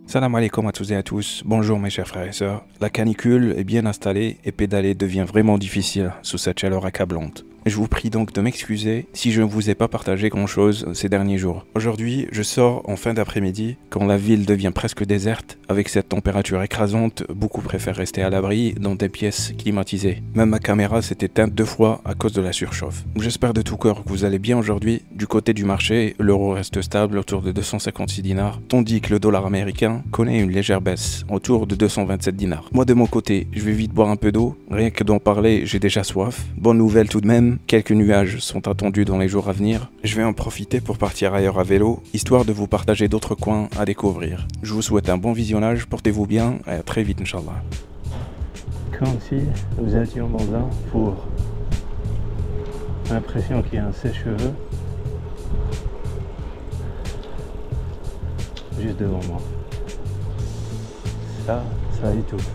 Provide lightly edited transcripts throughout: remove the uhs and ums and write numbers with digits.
Salam alaikum à tous et à tous, bonjour mes chers frères et sœurs. La canicule est bien installée et pédaler devient vraiment difficile sous cette chaleur accablante. Je vous prie donc de m'excuser si je ne vous ai pas partagé grand chose ces derniers jours. Aujourd'hui, je sors en fin d'après-midi, quand la ville devient presque déserte. Avec cette température écrasante, beaucoup préfèrent rester à l'abri dans des pièces climatisées. Même ma caméra s'est éteinte 2 fois à cause de la surchauffe. J'espère de tout cœur que vous allez bien aujourd'hui. Du côté du marché, l'euro reste stable autour de 256 dinars, tandis que le dollar américain connaît une légère baisse, autour de 227 dinars. Moi de mon côté, je vais vite boire un peu d'eau. Rien que d'en parler, j'ai déjà soif. Bonne nouvelle tout de même. Quelques nuages sont attendus dans les jours à venir. Je vais en profiter pour partir ailleurs à vélo, histoire de vous partager d'autres coins à découvrir. Je vous souhaite un bon visionnage, portez-vous bien et à très vite, Inch'Allah. Comme si nous étions dans un four. L'impression qu'il y a un sèche-cheveux juste devant moi. Ça étouffe.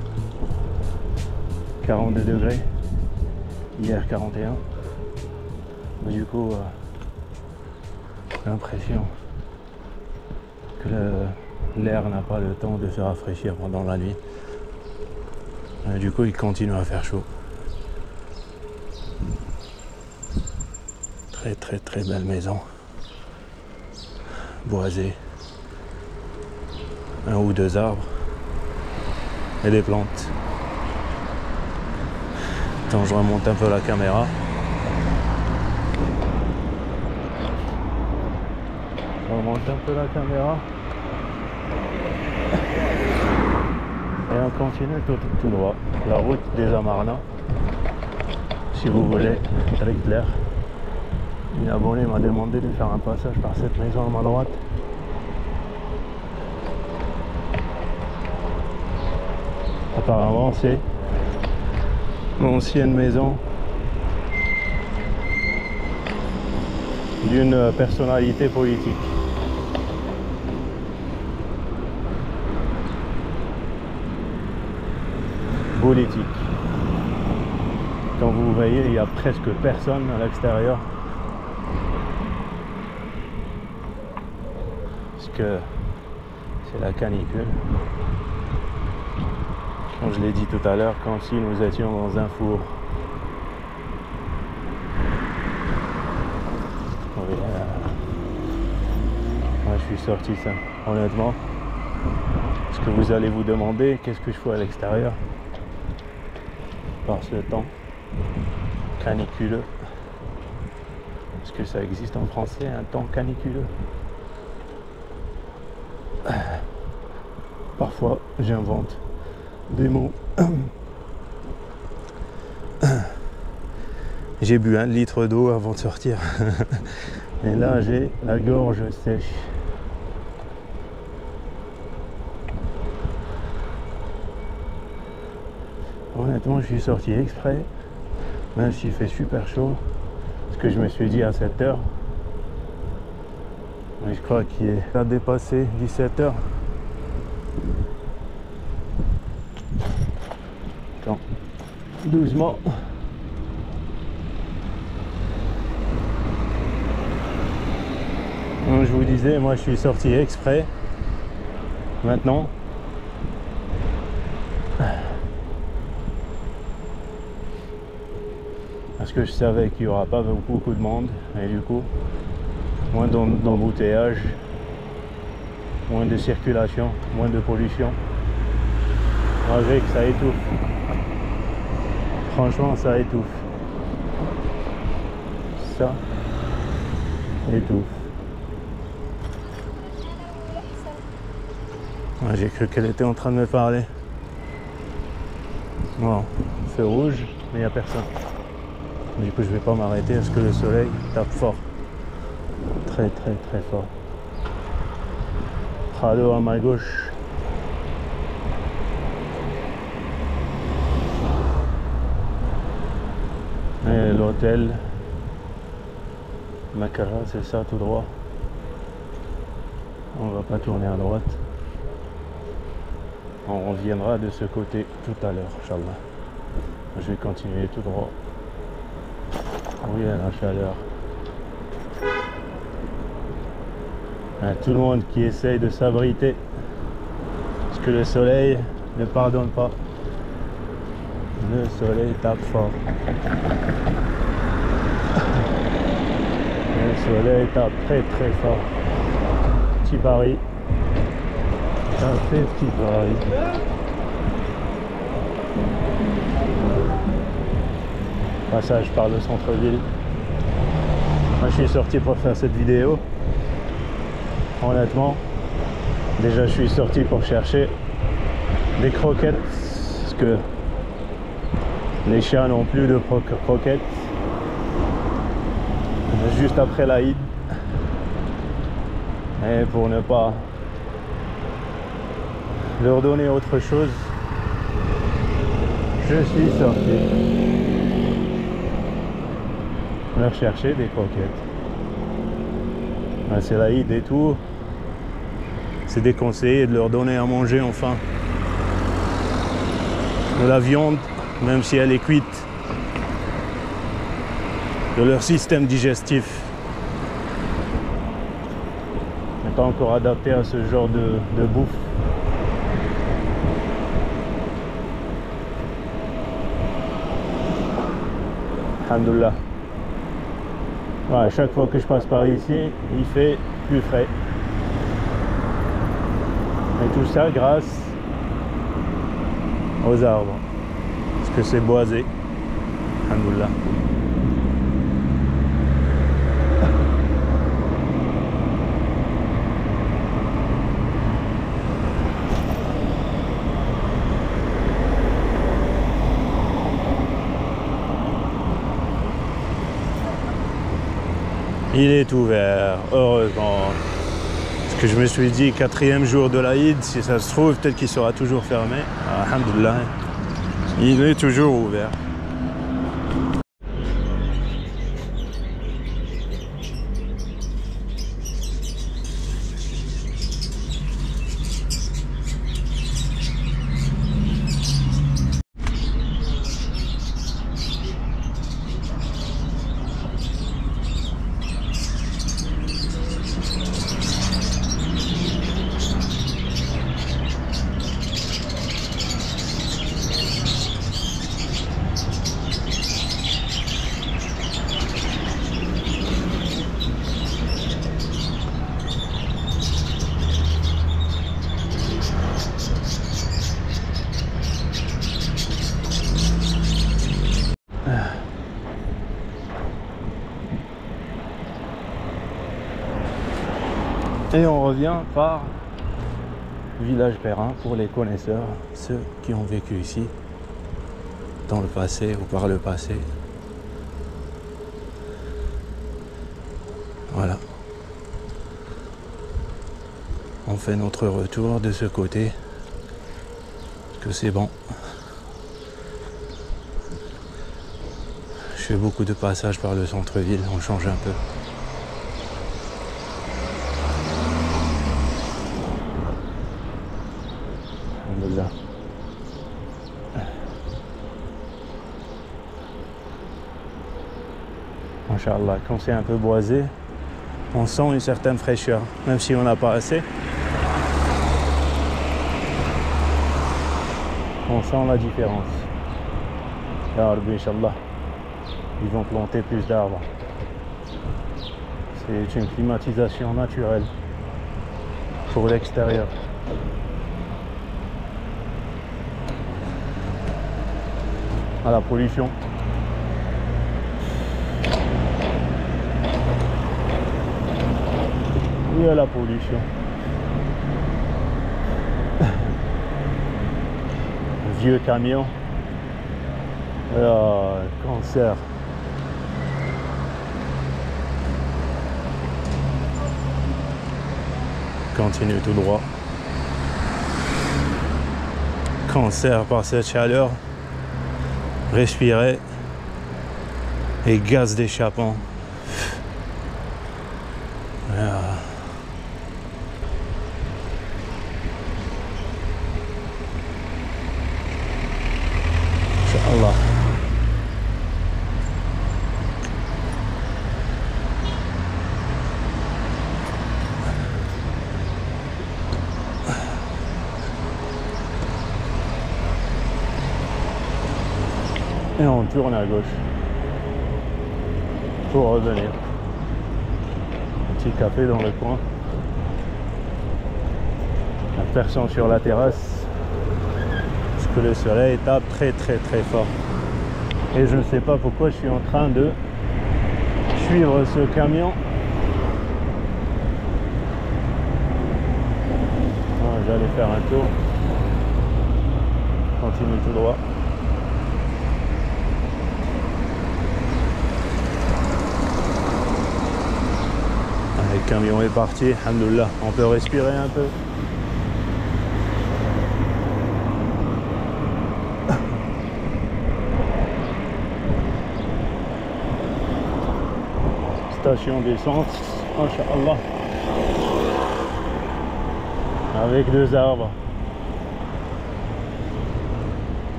42 degrés, hier 41. Du coup, j'ai l'impression que l'air n'a pas le temps de se rafraîchir pendant la nuit. Du coup, il continue à faire chaud. Très très très belle maison. Boisée. 1 ou 2 arbres. Et des plantes. Attends, je remonte un peu la caméra. Je remonte un peu la caméra. Et on continue tout droit. La route des Amarna. Si vous voulez, très clair. Une abonnée m'a demandé de faire un passage par cette maison à ma droite. Apparemment, c'est l'ancienne maison d'une personnalité politique. Quand vous voyez, il y a presque personne à l'extérieur. Parce que c'est la canicule. Comme je l'ai dit tout à l'heure, comme si nous étions dans un four. Oui, moi je suis sorti ça, honnêtement. Parce que vous allez vous demander qu'est-ce que je fais à l'extérieur par ce temps caniculeux. Est-ce que ça existe en français, un temps caniculeux? Parfois j'invente des mots. J'ai bu 1 litre d'eau avant de sortir. Et là j'ai la gorge sèche. Honnêtement, je suis sorti exprès, même s'il fait super chaud, parce que je me suis dit à 7 h. Mais je crois qu'il a dépassé 17 h. Attends, doucement. Comme je vous disais, moi je suis sorti exprès. Maintenant. Parce que je savais qu'il n'y aura pas beaucoup de monde. Et du coup, moins d'embouteillage, moins de circulation, moins de pollution. Malgré que ça étouffe. Franchement, ça étouffe. Ça étouffe. Ouais, j'ai cru qu'elle était en train de me parler. Bon, feu rouge, mais il n'y a personne. Du coup, je vais pas m'arrêter parce que le soleil tape fort. Très très très fort. Prado à ma gauche. Et l'hôtel Makara, c'est ça tout droit. On va pas tourner à droite. On reviendra de ce côté tout à l'heure, Inch'Allah. Je vais continuer tout droit. Oui, la chaleur. Tout le monde qui essaye de s'abriter, parce que le soleil ne pardonne pas. Le soleil tape fort. Le soleil tape très très fort. Petit Paris. Ça fait petit Paris. Passage par le centre-ville. Moi je suis sorti pour faire cette vidéo. Honnêtement, déjà je suis sorti pour chercher des croquettes, parce que les chiens n'ont plus de croquettes. Juste après l'Aïd, et pour ne pas leur donner autre chose, je suis sorti leur chercher des croquettes. C'est l'Aïd et tout, c'est déconseillé de leur donner à manger enfin de la viande, même si elle est cuite, de leur système digestif n'est pas encore adapté à ce genre de bouffe. Alhamdoulilah. Voilà, chaque fois que je passe par ici, il fait plus frais. Et tout ça grâce aux arbres, parce que c'est boisé. Alhamdoulilah. Il est ouvert, heureusement. Parce que je me suis dit, 4e jour de l'Aïd, si ça se trouve, peut-être qu'il sera toujours fermé. Alhamdoulilah, il est toujours ouvert. Et on revient par Village Perrin pour les connaisseurs, ceux qui ont vécu ici dans le passé ou par le passé. Voilà. On fait notre retour de ce côté, parce que c'est bon. Je fais beaucoup de passages par le centre-ville, on change un peu. Inch'Allah, quand c'est un peu boisé, on sent une certaine fraîcheur, même si on n'a pas assez. On sent la différence. Ya Rabbi, Inch'Allah, ils vont planter plus d'arbres. C'est une climatisation naturelle pour l'extérieur. À la pollution. Et à la pollution. Vieux camion. Cancer. Continue tout droit. Cancer par cette chaleur. Respirer. Et gaz d'échappement. Inch'Allah. Et on tourne à gauche pour revenir. Un petit café dans le coin. Personne sur la terrasse parce que le soleil tape très fort. Et je ne sais pas pourquoi je suis en train de suivre ce camion. J'allais faire un tour. Continue tout droit. Le camion est parti, alhamdoulilah, on peut respirer un peu. Station d'essence, Masha'Allah, avec 2 arbres.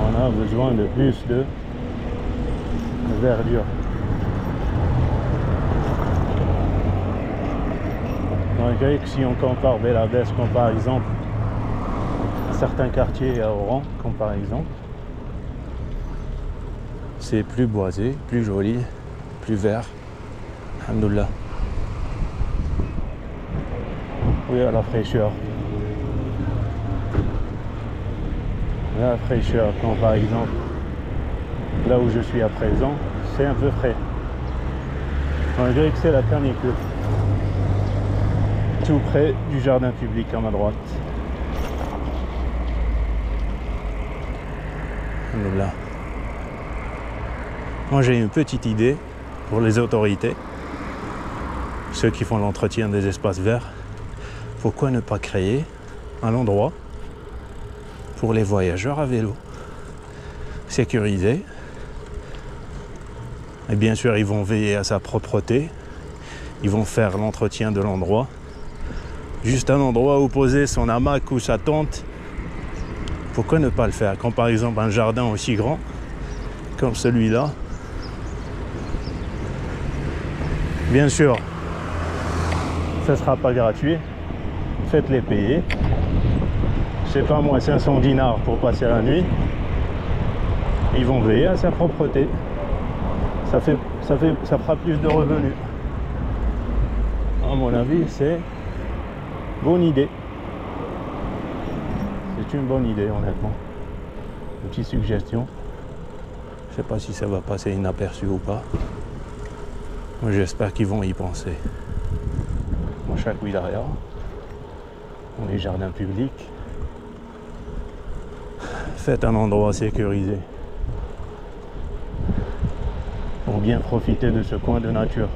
On a besoin de plus de verdure. Malgré que si on compare Belabès, comme par exemple certains quartiers à Oran, comme par exemple, c'est plus boisé, plus joli, plus vert. Alhamdoulilah. Oui, à la fraîcheur. La fraîcheur, comme par exemple là où je suis à présent, c'est un peu frais. Malgré que c'est la canicule. Tout près du jardin public à ma droite. Alhamdoulilah. Moi j'ai une petite idée pour les autorités, ceux qui font l'entretien des espaces verts. Pourquoi ne pas créer un endroit pour les voyageurs à vélo, sécurisé, et bien sûr ils vont veiller à sa propreté, ils vont faire l'entretien de l'endroit, juste un endroit où poser son hamac ou sa tente. Pourquoi ne pas le faire? Comme par exemple un jardin aussi grand comme celui-là. Bien sûr, ça ne sera pas gratuit, faites-les payer. Je sais pas moi, 500 dinars pour passer la nuit. Ils vont veiller à sa propreté. Ça fera plus de revenus. À mon avis, c'est bonne idée. C'est une bonne idée, honnêtement. Une petite suggestion. Je sais pas si ça va passer inaperçu ou pas. Moi, j'espère qu'ils vont y penser. Dans chaque wilaya, dans les jardins publics, faites un endroit sécurisé pour bien profiter de ce coin de nature.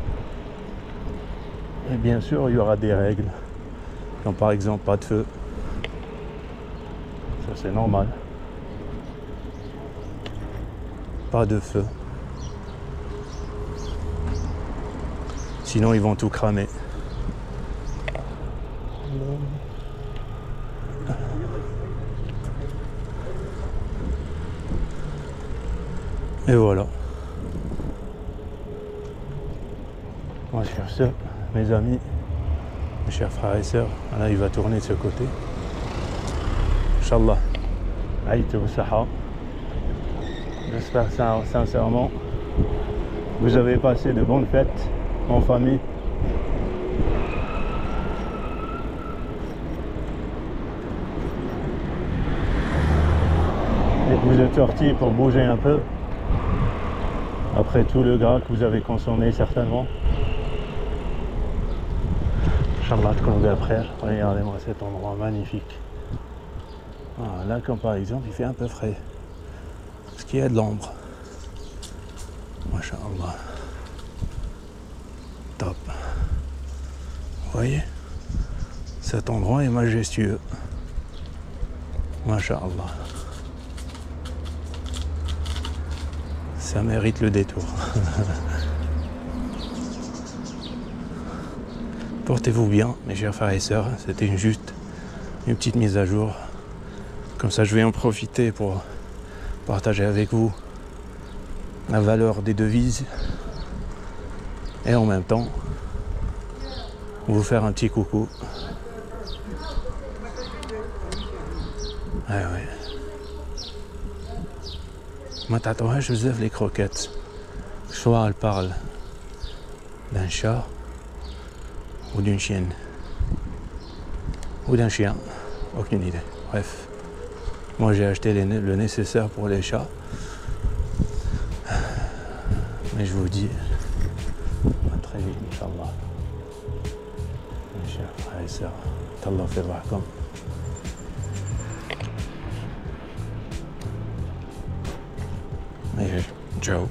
Et bien sûr, il y aura des règles, comme par exemple pas de feu. Ça, c'est normal. Pas de feu. Sinon, ils vont tout cramer. Et voilà. Moi, sur ce, mes amis, mes chers frères et sœurs, là, il va tourner de ce côté. Inch'Allah. Aïtou Saha. J'espère sincèrement que vous avez passé de bonnes fêtes en famille. Et que vous êtes sortis pour bouger un peu. Après tout le gras que vous avez consommé certainement. Inch'Allah, après, regardez-moi cet endroit magnifique. Ah, là, comme par exemple, il fait un peu frais. Parce qu'il y a de l'ombre. Masha'Allah. Top. Vous voyez? Cet endroit est majestueux. Masha'Allah. Ça mérite le détour. Portez-vous bien, mes chers frères et sœurs. C'était juste une petite mise à jour. Comme ça, je vais en profiter pour partager avec vous la valeur des devises. Et en même temps, vous faire un petit coucou. Ouais. Ma tatouage bzaf les croquettes. Soit elle parle d'un chat ou d'une chienne. Ou d'un chien. Aucune idée. Bref. Moi j'ai acheté le nécessaire pour les chats. Mais je vous dis à très vite, Inch'Allah. Mes chers frères et sœurs, qu'Allah fait comme. Ciao.